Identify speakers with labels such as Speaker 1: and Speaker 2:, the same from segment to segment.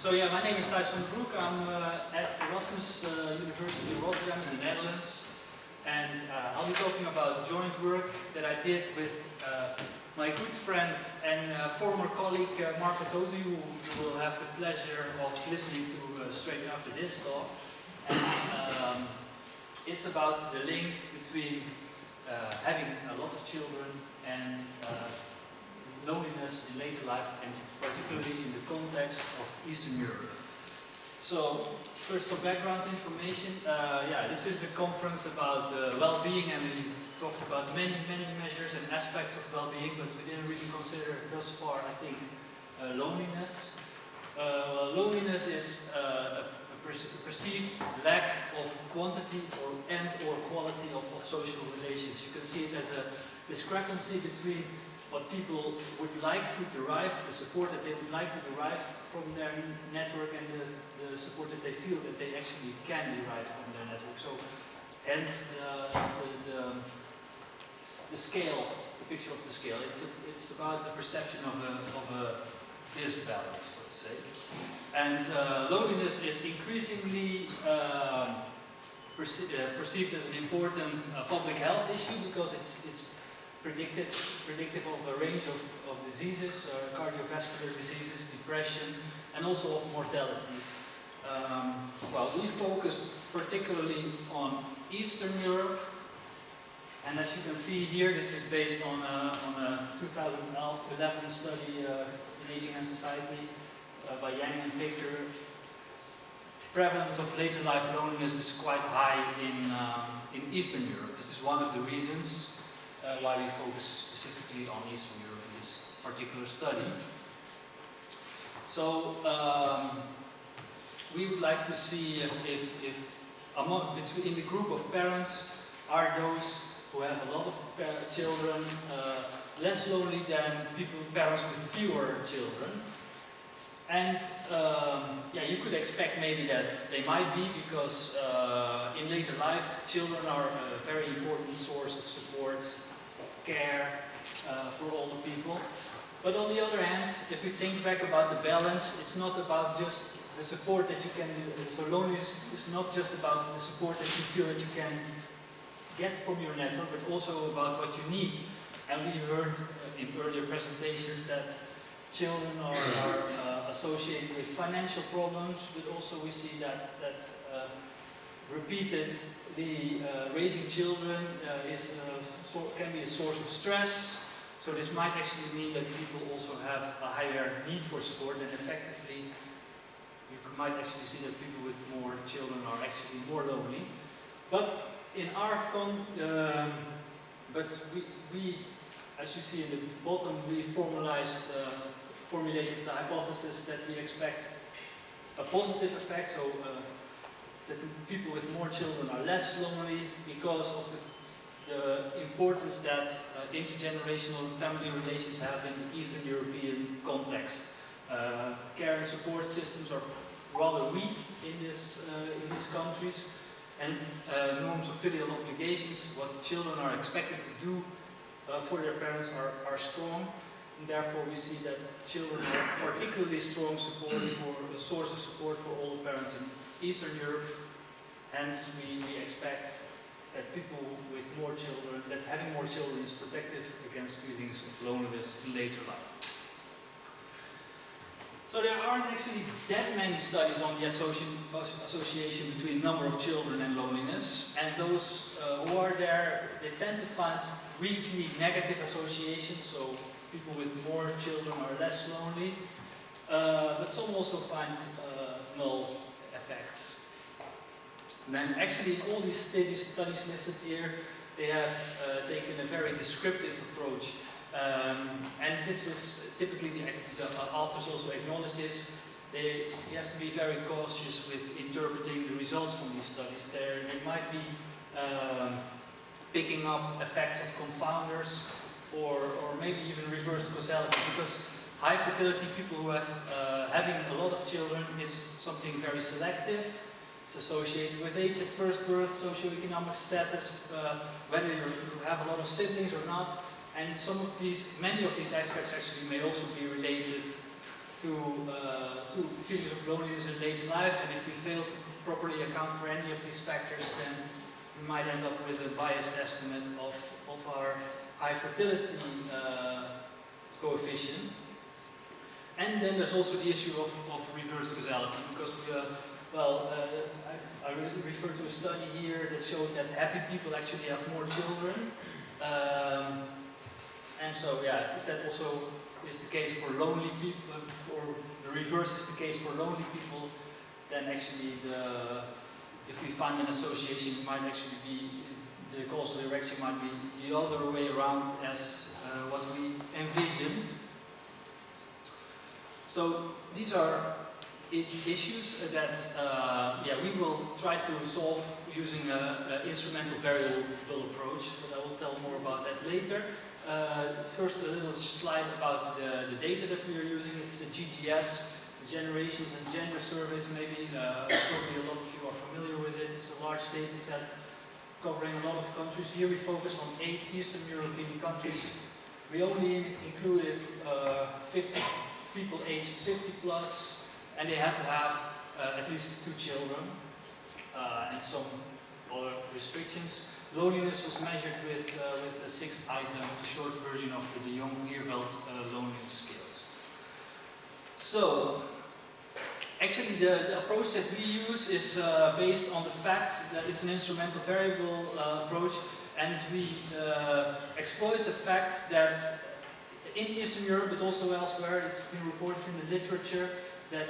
Speaker 1: So yeah, my name is Thijs from Broek. I'm at Erasmus University in Rotterdam in the Netherlands. And I'll be talking about joint work that I did with my good friend and former colleague Tosi, who you will have the pleasure of listening to straight after this talk. And it's about the link between having a lot of children and loneliness in later life, and particularly in the context of Eastern Europe. So, first some background information. This is a conference about well-being, and we talked about many measures and aspects of well-being, but we didn't really consider thus far, I think, loneliness. Loneliness is a perceived lack of quantity or quality of social relations. You can see it as a discrepancy between what people would like to derive, the support that they would like to derive from their network, and the support that they feel that they actually can derive from their network. So, hence the scale, the picture of the scale. It's about the perception of a disbalance, let's say. And loneliness is increasingly perceived as an important public health issue because it's predictive of a range of diseases, cardiovascular diseases, depression, and also of mortality. We focused particularly on Eastern Europe, and as you can see here, this is based on a 2011 study in Aging and Society by Yang and Victor. Prevalence of later life loneliness is quite high in Eastern Europe. This is one of the reasons why we focus specifically on Eastern Europe in this particular study. So we would like to see if in the group of parents are those who have a lot of children less lonely than parents with fewer children. And you could expect maybe that they might be, because in later life children are a very important source of support, of care for all the people. But on the other hand, if you think back about the balance, it's not about just the support that you can do. So loneliness is not just about the support that you feel that you can get from your network, but also about what you need. And we heard in earlier presentations that children are associated with financial problems, but also we see that repeatedly raising children can be a source of stress. So this might actually mean that people also have a higher need for support, and effectively you might actually see that people with more children are actually more lonely. But in our we as you see in the bottom, we formulated the hypothesis that we expect a positive effect, so that people with more children are less lonely because of the importance that intergenerational family relations have in the Eastern European context. Care and support systems are rather weak in these countries, and norms of filial obligations, what children are expected to do for their parents, are strong. And therefore we see that children are particularly strong support for a source of support for all the parents in Eastern Europe. Hence we expect that people with more children, that having more children is protective against feelings of loneliness in later life. So there aren't actually that many studies on the association between number of children and loneliness, and those who are there, they tend to find weakly negative associations, so people with more children are less lonely, but some also find null effects. And then actually in all these studies listed here, they have taken a very descriptive approach. And this is typically, the authors also acknowledge this, you have to be very cautious with interpreting the results from these studies. They might be picking up effects of confounders, or maybe even reverse causality, because high fertility, people who have having a lot of children, is something very selective. It's associated with age at first birth, socioeconomic status, whether you have a lot of siblings or not. And many of these aspects actually may also be related to feelings of loneliness in later life, and if we fail to properly account for any of these factors, then we might end up with a biased estimate of our high fertility coefficient. And then there's also the issue of reverse causality, because I refer to a study here that showed that happy people actually have more children. And so, yeah, if that also is the case for lonely people, or the reverse is the case for lonely people, then actually if we find an association, it might actually be, the causal direction might be the other way around as what we envisioned. So these are issues that we will try to solve using an instrumental variable approach, but I will tell more about that later. First, a little slide about the data that we are using. It's the GGS, the Generations and Gender Surveys. Maybe probably a lot of you are familiar with it. It's a large data set covering a lot of countries. Here we focus on 8 Eastern European countries. We only included 50 people aged 50 plus, and they had to have at least 2 children and some other restrictions. Loneliness was measured with the 6th item, the short version of the Jong-Heerveld loneliness scales. So, actually the approach that we use is based on the fact that it's an instrumental variable approach, and we exploit the fact that in Eastern Europe, but also elsewhere, it's been reported in the literature that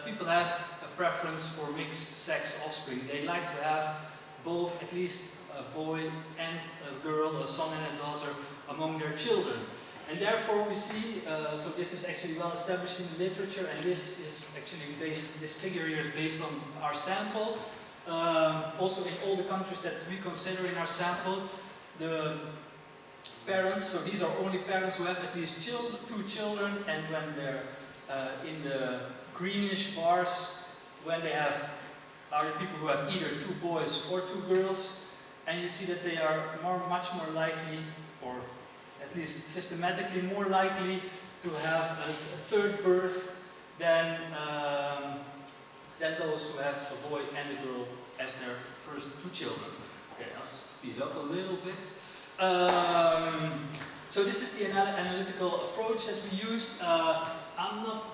Speaker 1: people have a preference for mixed sex offspring. They like to have both, at least a boy and a girl, a son and a daughter, among their children. And therefore we see, so this is actually well established in the literature, and this is actually based, this figure here is based on our sample. Also in all the countries that we consider in our sample, the parents, so these are only parents who have at least 2 children, and when they're in the greenish bars, when they have, are the people who have either 2 boys or 2 girls, and you see that they are much more likely, or at least systematically more likely, to have a 3rd birth than those who have a boy and a girl as their first 2 children. Okay, I'll speed up a little bit. So this is the analytical approach that we used. I'm not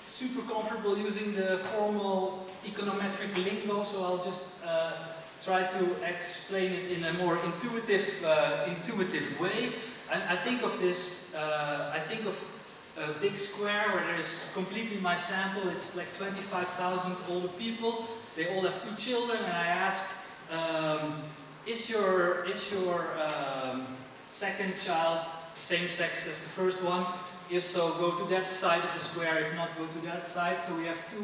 Speaker 1: super comfortable using the formal econometric lingo, so I'll just try to explain it in a more intuitive way. I think of this, I think of a big square where there is completely my sample. It's like 25,000 older people. They all have 2 children, and I ask, is your second child same sex as the first one? If so, go to that side of the square. If not, go to that side. So we have 2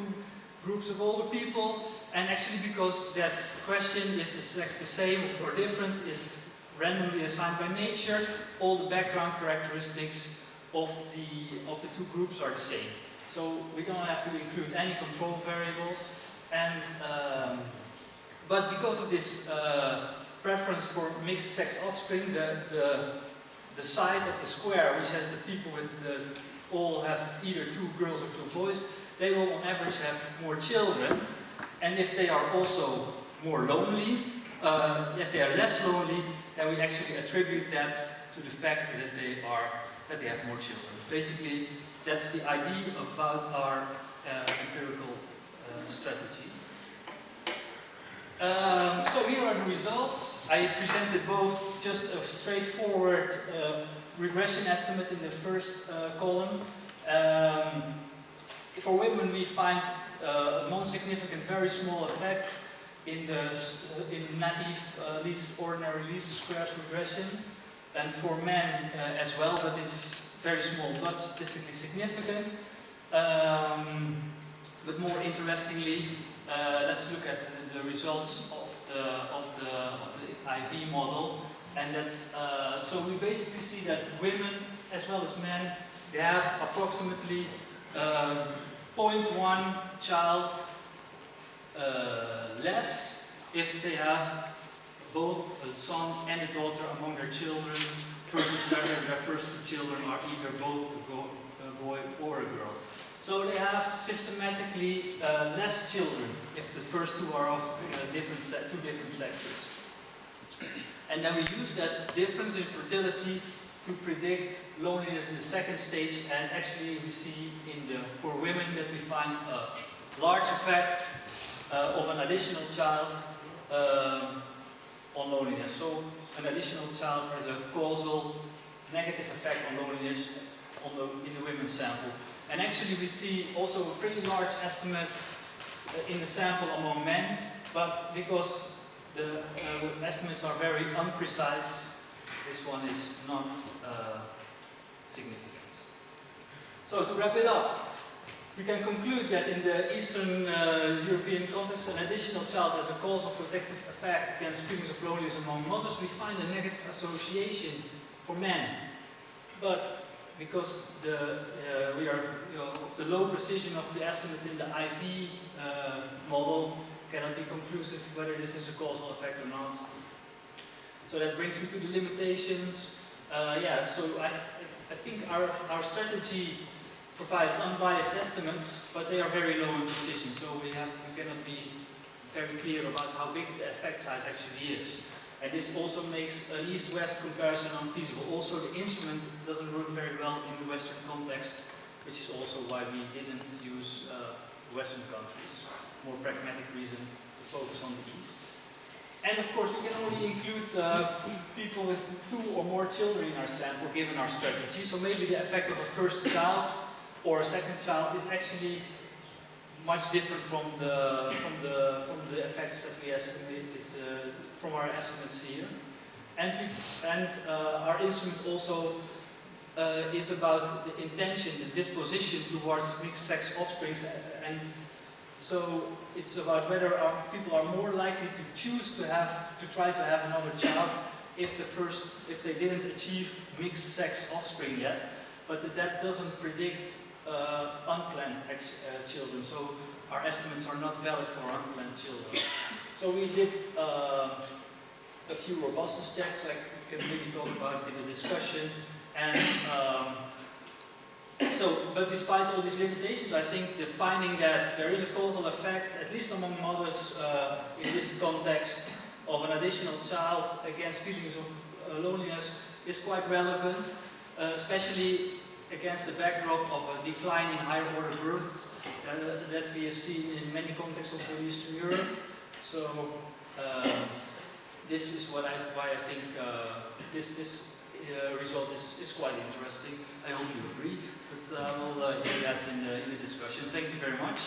Speaker 1: groups of older people, and actually because that question, is the sex the same or different, is randomly assigned by nature, all the background characteristics of the 2 groups are the same. So we don't have to include any control variables, and but because of this preference for mixed sex offspring, the side of the square, which has the people with all have either 2 girls or 2 boys, they will on average have more children. And if they are also more lonely, if they are less lonely, then we actually attribute that to the fact that they have more children. Basically, that's the idea about our empirical strategy. So here are the results. I presented both just a straightforward regression estimate in the first column. For women, we find a non-significant, very small effect in naive ordinary least squares regression, and for men as well, but it's very small but statistically significant. But more interestingly, let's look at the results of the IV model, and that's so we basically see that women as well as men, they have approximately 0.1 child less if they have both a son and a daughter among their children, versus whether their first 2 children are either both a boy or a girl. So they have systematically less children if the first two are of two different sexes. And then we use that difference in fertility to predict loneliness in the second stage, and actually we see for women that we find a large effect of an additional child on loneliness. So an additional child has a causal negative effect on loneliness in the women's sample. And actually we see also a pretty large estimate in the sample among men, but because the estimates are very unprecise, this one is not significant. So to wrap it up, we can conclude that in the Eastern European context, an additional child has a causal protective effect against feelings of loneliness among mothers. We find a negative association for men, but because we are of the low precision of the estimate in the IV model, cannot be conclusive whether this is a causal effect or not. So that brings me to the limitations. So I think our strategy provides unbiased estimates, but they are very low in precision. So we cannot be very clear about how big the effect size actually is. And this also makes an East-West comparison unfeasible. Also, the instrument doesn't work very well in the Western context, which is also why we didn't use Western countries. More pragmatic reason to focus on the East. And of course, we can only include people with 2 or more children in our sample, given our strategy. So maybe the effect of a first child or a second child is actually much different from the effects that we estimated from our estimates here. And our instrument also is about the intention, the disposition towards mixed-sex offspring, and so it's about whether people are more likely to choose to try to have another child if they didn't achieve mixed-sex offspring yet, but that doesn't predict unplanned children. So our estimates are not valid for unplanned children. So we did a few robustness checks. I can maybe talk about it in the discussion. And but despite all these limitations, I think the finding that there is a causal effect, at least among mothers in this context, of an additional child against feelings of loneliness is quite relevant, especially against the backdrop of a decline in higher order births that we have seen in many contexts also in Eastern Europe. So this is why I think this result is quite interesting. I hope you agree, but we'll hear that in the discussion. Thank you very much.